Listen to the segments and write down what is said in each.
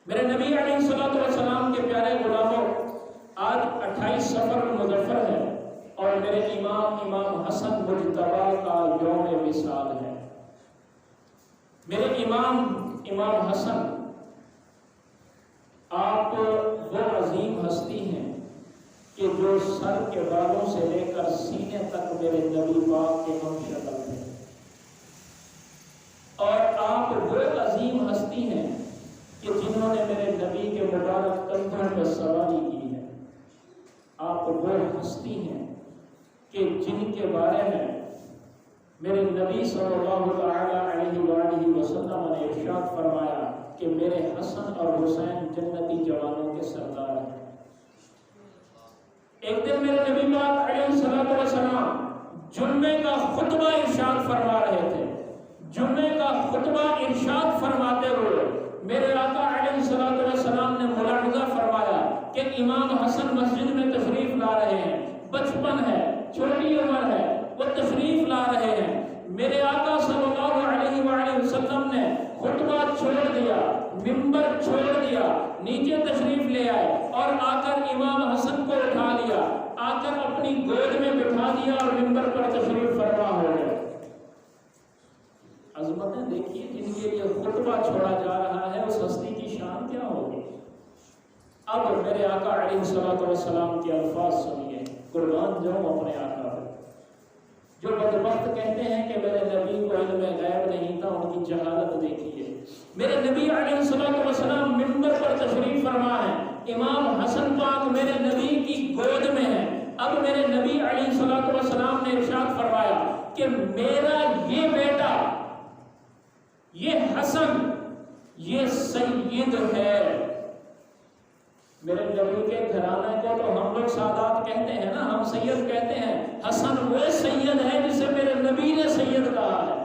میرے نبی علیہ الصلوۃ والسلام کے پیارے غلاموں، آج 28 صفر المظفر ہے اور میرے امام حسن مجتبیٰ کا یوم وصال ہے۔ میرے امام حسن، آپ وہ عظیم ہستی ہیں کہ جو سر کے بالوں سے لے کر سینے تک میرے نبی پاک کے ہم شکل ہیں، اور آپ وہ عظیم ہستی ہیں کہ جنہوں نے میرے نبی کے مبارک کندھوں پر سواری کی ہے۔ آپ وہ ہستی ہیں کہ جن کے بارے میں میرے نبی صلی اللہ علیہ وآلہ وسلم نے ارشاد فرمایا کہ میرے حسن اور حسین جنتی جوانوں کے سردار ہیں۔ ایک دن میرے نبی پاک علیہ الصلوۃ والسلام جمعے کا خطبہ ارشاد فرما رہے تھے۔ جمعے کا خطبہ ارشاد فرماتے ہوئے میرے آقا علیہ الصلوۃ والسلام نے ملاحظہ فرمایا کہ امام حسن مسجد میں تشریف لا رہے ہیں، بچپن ہے، چھوٹی عمر ہے، وہ تشریف لا رہے ہیں۔ میرے آقا صلی اللہ علیہ وآلہ وسلم نے خطبہ چھوڑ دیا، منبر چھوڑ دیا، نیچے تشریف لے آئے اور آ کر امام حسن کو اٹھا لیا، آ کر اپنی گود میں بٹھا دیا اور منبر پر تشریف فرما ہو گئے۔ عظمتیں دیکھیے جن کے لیے خطبہ چھوڑا جا رہا ہے، اس ہستی کی شان کیا ہوگی۔ اب میرے آقا علیہ الصلوۃ والسلام کے الفاظ سنیے، قربان جاؤں اپنے آقا پر۔ جو بدبخت کہتے ہیں کہ میرے نبی کو علم غیب نہیں تھا، ان کی جہالت دیکھیے۔ میرے نبی علیہ الصلوۃ والسلام منبر پر تشریف فرما ہے، امام حسن پاک میرے نبی کی گود میں ہے۔ اب میرے نبی علیہ الصلوۃ والسلام نے ارشاد فرمایا کہ میرا یہ بیٹا، یہ حسن، یہ سید ہے۔ میرے نبی کے گھرانے کو تو ہم لوگ سادات کہتے ہیں نا، ہم سید کہتے ہیں، حسن وہ سید ہے جسے میرے نبی نے سید کہا ہے۔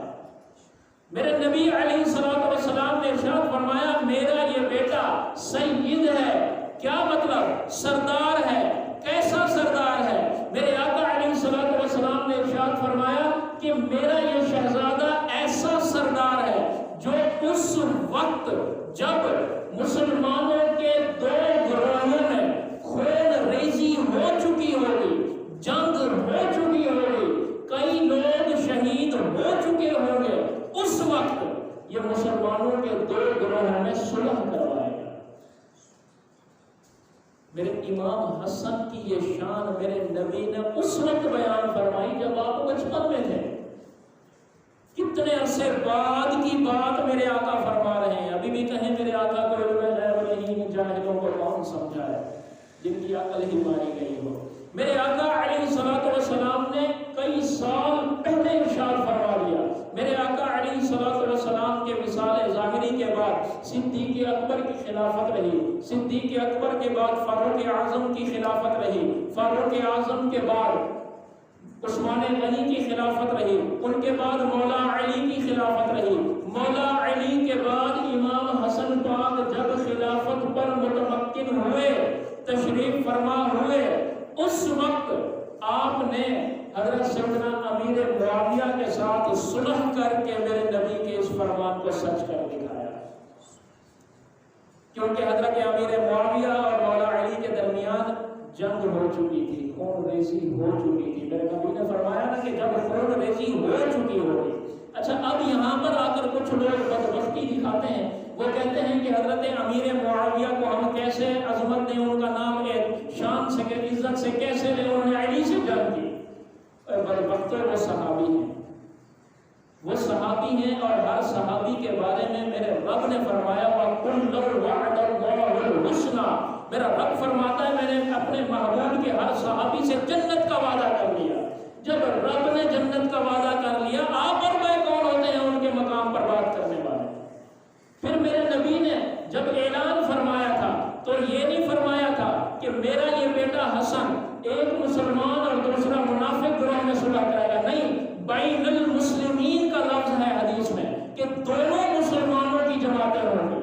میرے نبی علیہ الصلوۃ والسلام نے ارشاد فرمایا میرا یہ بیٹا سید ہے۔ کیا مطلب؟ سردار ہے۔ کیسا سردار ہے؟ میرے آقا علیہ الصلوۃ والسلام نے ارشاد فرمایا کہ میرا یہ شہزادہ ایسا سردار ہے جو اس وقت جب مسلمانوں کے دو گروہوں میں خون ریزی ہو چکی ہوگی، جنگ ہو چکی ہوگی، کئی لوگ شہید ہو چکے ہوں گے، اس وقت یہ مسلمانوں کے دو گروہوں میں صلح کروائے گا۔ میرے امام حسن کی یہ شان میرے نبی نے اس وقت بیان فرمائی جب آپ بچپن میں تھے۔ کتنے عرصے بعد کی بات میرے آقا فرما رہے ہیں۔ ابھی بھی کہیں میرے آقا کو علم غیب نہیں، جاہلوں کو کون سمجھائے جن کی عقل ہی ماری گئی ہو۔ میرے آقا علیہ الصلوۃ والسلام نے کئی سال پہلے ارشاد فرما دیا۔ میرے آقا علیہ الصلوۃ والسلام کے وصال ظاہری کے بعد صدیق اکبر کی خلافت رہی، صدیق اکبر کے بعد فاروق اعظم کی خلافت رہی، فاروق اعظم کے بعد عثمان غنی کی خلافت رہی، ان کے بعد مولا علی کی خلافت رہی، مولا علی کے بعد امام حسن پاک جب خلافت پر متمکن ہوئے، تشریف فرما ہوئے، اس وقت آپ نے حضرت سیدنا امیر معاویہ کے ساتھ صلح کر کے میرے نبی کے اس فرمان کو سچ کر دکھایا۔ کیونکہ حضرت امیر معاویہ اور مولا علی کے درمیان جنگ ہو چکی تھی، خون ریزی ہو چکی تھی۔ میرے نبی نے فرمایا نا کہ جب خون ریزی ہو چکی ہوگی۔ اچھا، اب یہاں پر آ کر کچھ لوگ بدبختی دکھاتے ہیں، وہ کہتے ہیں کہ حضرت امیر معاویہ کو ہم کیسے عظمت دیں، ان کا نام ایک شان سے، عزت سے کیسے لیں، انہوں نے علی سے جنگ کی۔ بدبختوں، وہ صحابی ہیں، وہ صحابی ہیں، اور ہر صحابی کے بارے میں میرے رب نے فرمایا وَكُلًّا وَعَدَ اللَّهُ الْحُسْنَىٰ۔ میرا رب فرماتا ہے میں نے اپنے محبوب کے ہر صحابی سے جنت کا وعدہ کر لیا۔ جب رب نے جنت کا وعدہ کر لیا، آپ اور میں کون ہوتے ہیں ان کے مقام پر بات کرنے والے؟ پھر میرے نبی نے جب اعلان فرمایا تھا تو یہ نہیں فرمایا تھا کہ میرا یہ بیٹا حسن ایک مسلمان اور دوسرا منافق گروہ میں صلح کرے گا، نہیں، بین المسلمین کا لفظ ہے حدیث میں کہ دونوں مسلمانوں کی جماعتیں ہوں گی۔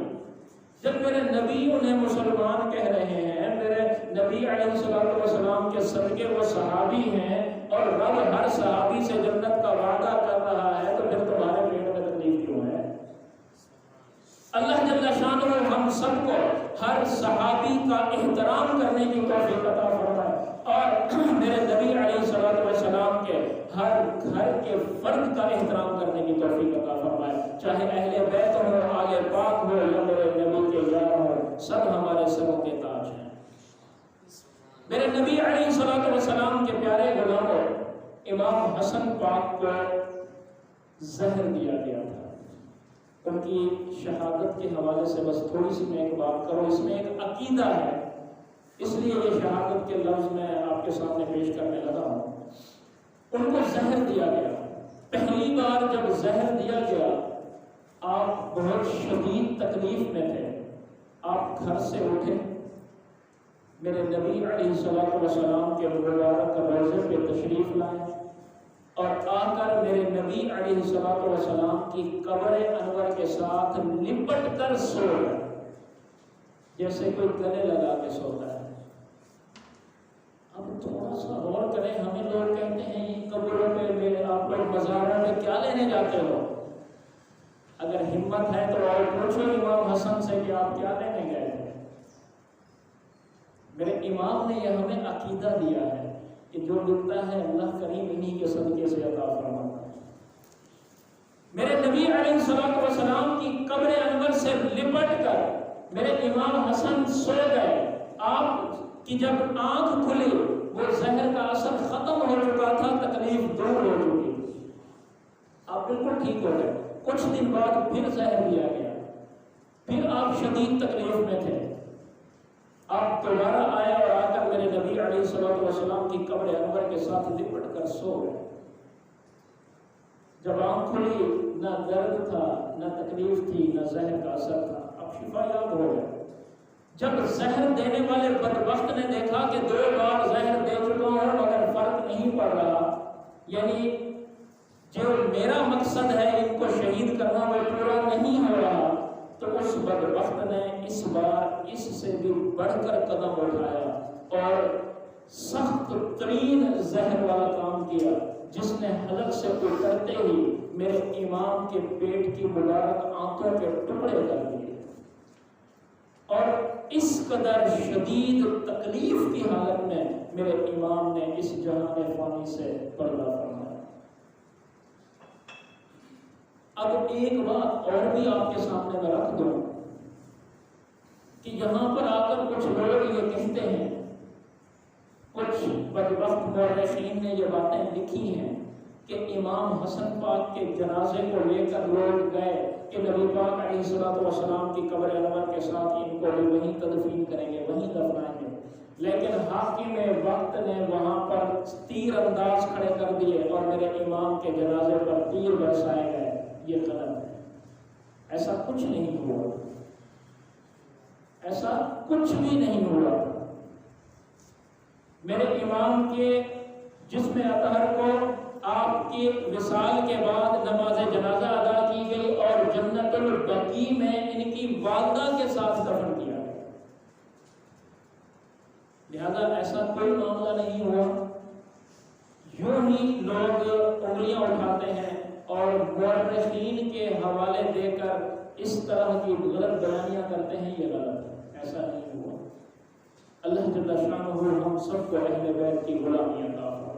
جب میرے نبی انہیں مسلمان کہہ رہے ہیں، میرے نبی علیہ الصلوۃ والسلام کے صدقے وہ صحابی ہیں، اور رب ہر صحابی سے جنت کا وعدہ کر رہا ہے، تو پھر تمہارے پیٹ میں تکلیف کیوں ہے؟ اللہ جل شانہ ہم سب کو کا احترام کرنے کی توفیق عطا فرمائے، اور میرے نبی علیہ الصلوۃ والسلام کے ہر گھر کے فرد کا احترام کرنے کی توفیق عطا فرمائے، چاہے اہل بیت ہو، آل پاک ہو، یا میرے نبی کے یار ہو، سب ہمارے سروں کے تاج ہیں۔ میرے نبی علیہ الصلوۃ والسلام کے پیارے غلاموں، امام حسن پاک کو زہر دیا گیا تھا۔ ان کی شہادت کے حوالے سے بس تھوڑی سی میں ایک بات کروں، اس میں ایک عقیدہ ہے، اس لیے یہ شہادت کے لفظ میں آپ کے سامنے پیش کرنے لگا ہوں۔ ان کو زہر دیا گیا، پہلی بار جب زہر دیا گیا آپ بہت شدید تکلیف میں تھے، آپ گھر سے اٹھے، میرے نبی علیہ السلام کے مبارک روضے پہ تشریف لائے اور آ کر میرے نبی علیہ السلام کی قبر انور کے ساتھ لپٹ کر سو گئے، جیسے کوئی گلے لگا کے سوتا ہے۔ اب تھوڑا سا غور کریں، ہمیں لوگ کہتے ہیں یہ قبروں پہ آپ لوگ مزاروں میں کیا لینے جاتے ہو؟ اگر ہمت ہے تو اور پوچھو امام حسن سے کہ آپ کیا لینے گئے تھے۔ میرے امام نے یہ ہمیں عقیدہ دیا ہے کہ جو ملتا ہے اللہ کریم انہی کے صدقے سے عطا فرماتا ہے۔ میرے نبی علیہ السلام کی قبر انور سے لپٹ کر میرے امام حسن سو گئے، آپ کی جب آنکھ کھلی وہ زہر کا اثر ختم ہو چکا تھا، تکلیف دور ہو چکی، آپ بالکل ٹھیک ہو گئے۔ کچھ دن بعد پھر زہر دیا گیا، پھر آپ شدید تکلیف میں تھے، آپ دوبارہ آئے اور آ کر میرے نبی علیہ السلام کی قبر انور کے ساتھ لپٹ کر سو گئے۔ جب آنکھ کھلی نہ درد تھا، نہ تکلیف تھی، نہ زہر کا اثر تھا، اب شفا یاب ہو گئے۔ جب زہر دینے والے بدبخت نے دیکھا کہ 2 بار زہر دے چکا ہوں مگر فرق نہیں پڑ رہا، یعنی جو میرا مقصد ہے ان کو شہید کرنا وہ پورا نہیں ہو رہا، تو اس بدبخت نے اس بار اس سے بھی بڑھ کر قدم اٹھایا اور سخت ترین زہر والا کام کیا، جس نے حلق سے اترتے ہی میرے امام کے پیٹ کی مبارک آنکھوں کے ٹکڑے کر دیے، اور اس قدر شدید تکلیف کی حالت میں میرے امام نے اس جہان فانی سے پردہ فرمایا۔ اب ایک بات اور بھی آپ کے سامنے میں رکھ دوں کہ یہاں پر آ کر کچھ لوگ یہ کہتے ہیں، کچھ بدبخت مورخین نے یہ باتیں لکھی ہیں کہ امام حسن پاک کے جنازے کو لے کر لوگ گئے کہ نبی پاک علیہ السلام کی قبر انور کے ساتھ ان کو بھی وہیں تدفین کریں گے، وہیں دفنائیں گے، لیکن حاکم وقت نے وہاں پر تیر انداز کھڑے کر دیے اور میرے امام کے جنازے پر تیر برسائے گئے۔ یہ غلط ہے، ایسا کچھ نہیں ہوا، ایسا کچھ بھی نہیں ہوا۔ میرے امام کے جسم اطہر کو آپ کی وصال کے بعد نماز جنازہ ادا کی گئی اور جنت البقیع میں ان کی والدہ کے ساتھ دفن کیا گیا، لہذا ایسا کوئی معاملہ نہیں ہوا۔ یوں ہی لوگ انگلیاں اٹھاتے ہیں اور مورخین کے حوالے دے کر اس طرح کی غلط بیانیاں کرتے ہیں، یہ غلط ہے، ایسا نہیں ہوا۔ اللہ جل شانہ ہم سب کو اہل بیت کی غلامی عطا فرمائے۔